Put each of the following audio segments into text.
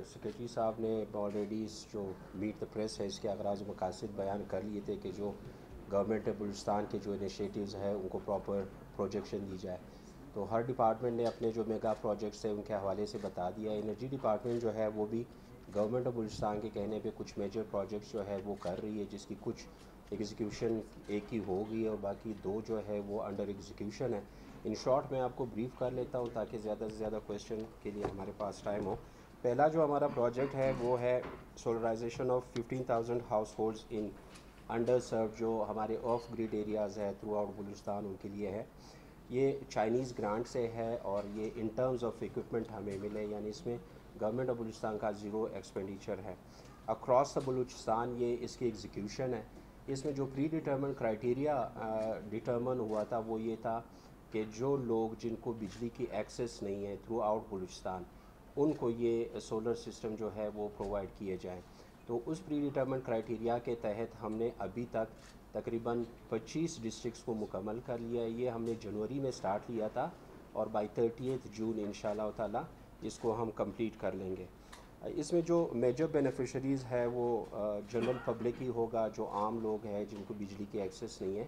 Secretary صاحب نے already جو میٹ دا پریس ہے اس کے اغراض و مقاصد بیان کر لیے تھے کہ جو گورنمنٹ بلوچستان کے جو انیشیٹیوز ہیں ان کو پراپر پروجیکشن دی جائے. تو ہر ڈپارٹمنٹ نے اپنے جو میگا پروجیکٹس ہیں ان کے حوالے سے بتا دیا. انرجی ڈپارٹمنٹ جو ہے وہ بھی گورنمنٹ آف بلوچستان کے کہنے پہ کچھ میجر پروجیکٹس جو ہے وہ کر رہی ہے، جس کی کچھ ایگزیکیوشن ایک ہی ہوگی اور باقی 2 جو ہے وہ انڈر ایگزیکیوشن ہے. ان شارٹ میں آپ کو بریف کر لیتا ہوں تاکہ زیادہ سے زیادہ کویشچن کے لیے ہمارے پاس ٹائم ہو. پہلا جو ہمارا پروجیکٹ ہے وہ ہے solarization of 15,000 households in underserved جو ہمارے آف گریڈ ایریاز ہے تھرو آؤٹ بلوچستان، ان کے لیے ہے. یہ چائنیز گرانٹ سے ہے اور یہ ان ٹرمز آف ایکوپمنٹ ہمیں ملے، یعنی اس میں گورنمنٹ آف بلوچستان کا 0 ایکسپینڈیچر ہے. اکراس دا بلوچستان یہ اس کی ایگزیکیوشن ہے. اس میں جو پری ڈیٹرمن کرائٹیریا ڈیٹرمن ہوا تھا وہ یہ تھا کہ جو لوگ جن کو بجلی کی ایکسیس نہیں ہے تھرو آؤٹ بلوچستان، ان کو یہ سولر سسٹم جو ہے وہ پرووائڈ کیے جائیں. تو اس پری ڈیٹرمنٹ کرائٹیریا کے تحت ہم نے ابھی تک تقریباً 25 ڈسٹرکٹس کو مکمل کر لیا ہے. یہ ہم نے جنوری میں سٹارٹ لیا تھا اور بائی 30 جون انشاءاللہ تعالی اس کو ہم کمپلیٹ کر لیں گے. اس میں جو میجر بینیفیشریز ہے وہ جنرل پبلک ہی ہوگا، جو عام لوگ ہیں جن کو بجلی کی ایکسیس نہیں ہے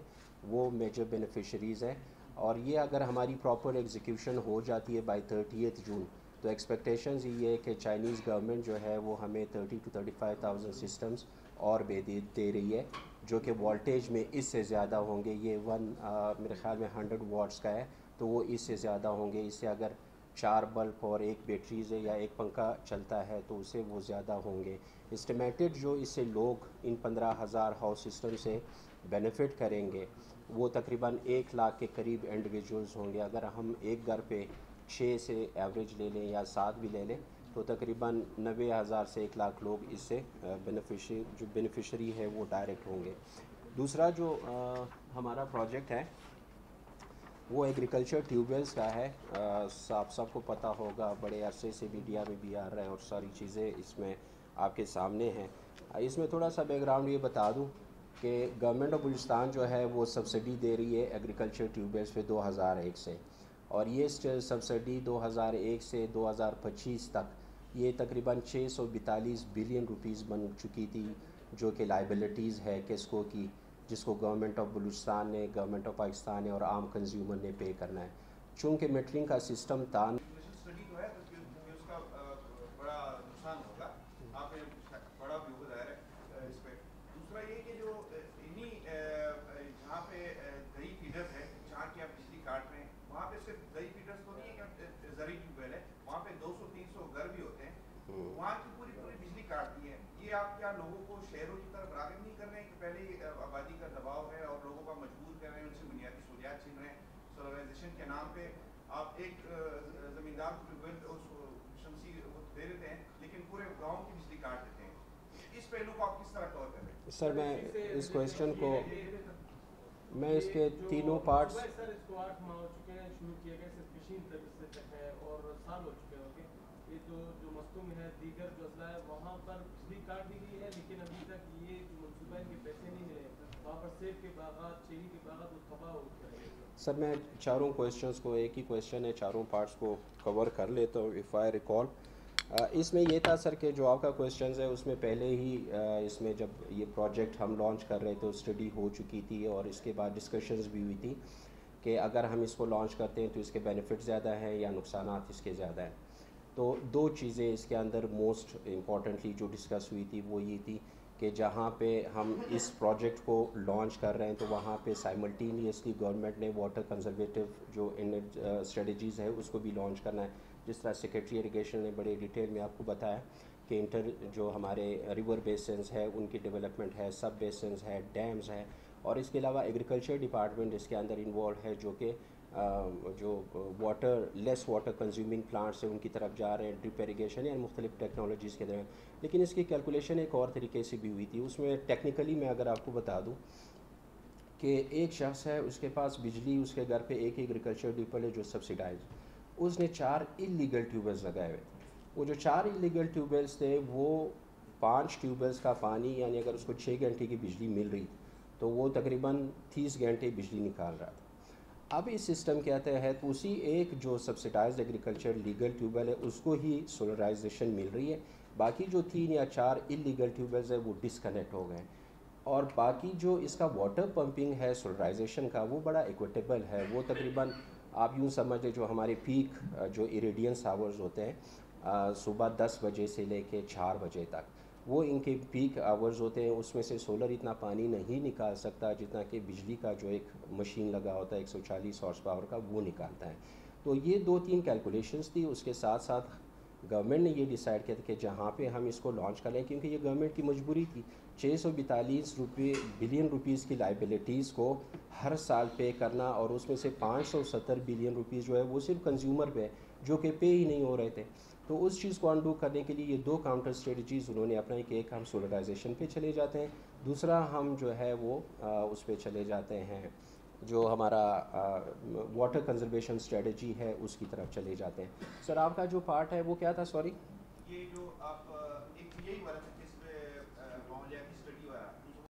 وہ میجر بینیفیشریز ہیں. اور یہ اگر ہماری پراپر ایگزیکیوشن ہو جاتی ہے بائی 30 جون تو ایکسپیکٹیشنز یہ ہے کہ چائنیز گورنمنٹ جو ہے وہ ہمیں 30,000 to 35,000 سسٹمز اور دے رہی ہے، جو کہ وولٹیج میں اس سے زیادہ ہوں گے. یہ میرے خیال میں 100 واٹس کا ہے تو وہ اس سے زیادہ ہوں گے. اس سے اگر 4 بلب اور 1 بیٹریز ہے یا 1 پنکھا چلتا ہے تو اسے وہ زیادہ ہوں گے. اسٹیمیٹڈ جو اس سے لوگ ان 15,000 ہاؤس سسٹم سے بینیفٹ کریں گے وہ تقریباً 1 لاکھ کے قریب انڈیویجولز ہوں گے. اگر ہم ایک گھر پہ 6 سے ایوریج لے لیں یا 7 بھی لے لیں تو تقریباً 90,000 سے 1 لاکھ لوگ اس سے بینیفیشری ہے وہ ڈائریکٹ ہوں گے. دوسرا جو ہمارا پروجیکٹ ہے وہ ایگریکلچر ٹیوب ویلز کا ہے. آپ سب کو پتہ ہوگا، بڑے عرصے سے میڈیا میں بھی آ رہا ہے اور ساری چیزیں اس میں آپ کے سامنے ہیں. اس میں تھوڑا سا بیک گراؤنڈ یہ بتا دوں کہ گورنمنٹ آف بلوچستان جو ہے وہ سبسڈی دے رہی ہے ایگریکلچر ٹیوب ویلز پہ 2001 سے، اور یہ سبسڈی 2001 سے 2025 تک یہ تقریباً 642 بلین روپیز بن چکی تھی، جو کہ لائبلٹیز ہے کیسکو کی، جس کو گورنمنٹ آف بلوچستان نے، گورنمنٹ آف پاکستان نے اور عام کنزیومر نے پے کرنا ہے. چونکہ میٹرنگ کا سسٹم تھا اسٹڈی جو ہے اس کا بڑا نقصان ہوگا، آپ نے بڑا بھی ظاہر ہے اس پہ. دوسرا یہ کہ جو انہی جہاں پہ دہی فیڈرز ہے، جہاں کی آپ بجلی کاٹ رہے ہیں، وہاں پہ صرف دہی فیڈرز تو نہیں ہے کہ زرعی ٹیوب ویل ہے، وہاں پہ 200-300 گھر بھی ہوتے ہیں، وہاں کی پوری بجلی کاٹ دی ہے. یہ آپ کیا لوگوں کو شہروں کی طرف راغب نہیں کر رہے ہیں کہ پہلے آبادی کا دباؤ ہے اور لوگوں کا مجبور کر رہے ہیں، ان سے بنیادی سہولیات چھین رہے ہیں؟ سولرائزیشن کے نام پہ آپ ایک زمیندار کو ٹیوب ویل شمسی دے دیتے ہیں لیکن پورے گاؤں کی بجلی کاٹ دیتے ہیں. اس پہلو کو آپ کس طرح کور کر رہے ہیں؟ سر میں اس کویشچن کو میں اس کے تینوں پارٹس سر اس کو 8 ماہ ہو چکے ہیں شروع کیے گئے، مشین سے تک ہے اور سال ہو چکے ہوں گے. یہ جو مستم ہے دیگر جو اضلاع ہے وہاں پر بجلی کاٹ دی گئی ہے، لیکن ابھی تک یہ جو منصوبہ ان کے پیسے نہیں ملے. وہاں پر سیب کے باغات، چیری کے باغات وہ تباہ ہو چکے ہیں. سر میں چاروں کویشچنس کو، ایک ہی کویشچن ہے، چاروں پارٹس کو کور کر لیتا ہوں اف آئی ریکال. اس میں یہ تھا سر کہ جو آپ کا کویشچنز ہے اس میں پہلے ہی اس میں جب یہ پروجیکٹ ہم لانچ کر رہے تو اسٹڈی ہو چکی تھی اور اس کے بعد ڈسکشنز بھی ہوئی تھی کہ اگر ہم اس کو لانچ کرتے ہیں تو اس کے بینیفٹ زیادہ ہیں یا نقصانات اس کے زیادہ ہیں. تو 2 چیزیں اس کے اندر موسٹ امپورٹنٹلی جو ڈسکس ہوئی تھی وہ یہ تھی کہ جہاں پہ ہم اس پروجیکٹ کو لانچ کر رہے ہیں تو وہاں پہ سائملٹینیسلی گورنمنٹ نے واٹر کنزرویٹو جو اسٹریٹجیز ہے اس کو بھی لانچ کرنا ہے. جس طرح سیکریٹری اریگیشن نے بڑے ڈیٹیل میں آپ کو بتایا کہ جو ہمارے ریور بیسنز ہے ان کی ڈیولپمنٹ ہے، سب بیسنز ہے، ڈیمز ہے، اور اس کے علاوہ ایگریکلچر ڈپارٹمنٹ اس کے اندر انوالو ہے جو کہ جو لیس واٹر کنزیومنگ پلانٹس ہیں ان کی طرف جا رہے ہیں، ڈرپ ایریگیشن یا مختلف ٹیکنالوجیز کے طرف. لیکن اس کی کیلکولیشن ایک اور طریقے سے بھی ہوئی تھی. اس میں ٹیکنیکلی میں اگر آپ کو بتا دوں کہ ایک شخص ہے اس کے پاس بجلی اس کے گھر پہ ایک ایگریکلچر ڈیپل ہے جو سبسیڈائز، اس نے 4 انلیگل ٹیوب ویلز لگائے ہوئے. وہ جو 4 انلیگل ٹیوب ویلز تھے وہ 5 ٹیوب ویلز کا پانی، یعنی اگر اس کو 6 گھنٹے کی بجلی مل رہی تو وہ تقریباً 30 گھنٹے بجلی نکال رہا تھا. اب اس سسٹم کے تحت اسی ایک جو سبسڈائزڈ ایگریکلچر لیگل ٹیوبویل ہے اس کو ہی سولرائزیشن مل رہی ہے. باقی جو 3 یا 4 انلیگل ٹیوبویلز ہیں وہ ڈسکنیکٹ ہو گئے ہیں. اور باقی جو اس کا واٹر پمپنگ ہے سولرائزیشن کا وہ بڑا ایکویٹیبل ہے. وہ تقریباً آپ یوں سمجھ لیں جو ہمارے پیک جو ایریڈینس آورز ہوتے ہیں صبح 10 بجے سے لے کے 4 بجے تک وہ ان کے پیک آورز ہوتے ہیں. اس میں سے سولر اتنا پانی نہیں نکال سکتا جتنا کہ بجلی کا جو ایک مشین لگا ہوتا ہے 140 ہارس پاور کا وہ نکالتا ہے. تو یہ 2-3 کیلکولیشنز تھی. اس کے ساتھ ساتھ گورنمنٹ نے یہ ڈیسائیڈ کیا تھا کہ جہاں پہ ہم اس کو لانچ کر لیں کیونکہ یہ گورنمنٹ کی مجبوری تھی. 642 بلین روپیز کی لائبلٹیز کو ہر سال پے کرنا اور اس میں سے 570 بلین روپیز جو ہے وہ صرف کنزیومر پہ جو کہ پے ہی نہیں ہو رہے تھے. تو اس چیز کو انڈو کرنے کے لیے یہ 2 کاؤنٹر اسٹریٹجیز انہوں نے اپنائی کہ ایک ہم سولرائزیشن پہ چلے جاتے ہیں, دوسرا ہم جو ہے وہ اس پہ چلے جاتے ہیں جو ہمارا واٹر کنزرویشن اسٹریٹجی ہے اس کی طرف چلے جاتے ہیں. سر آپ کا جو پارٹ ہے وہ کیا تھا؟ سوری یہ جو آپ ایک یہی بات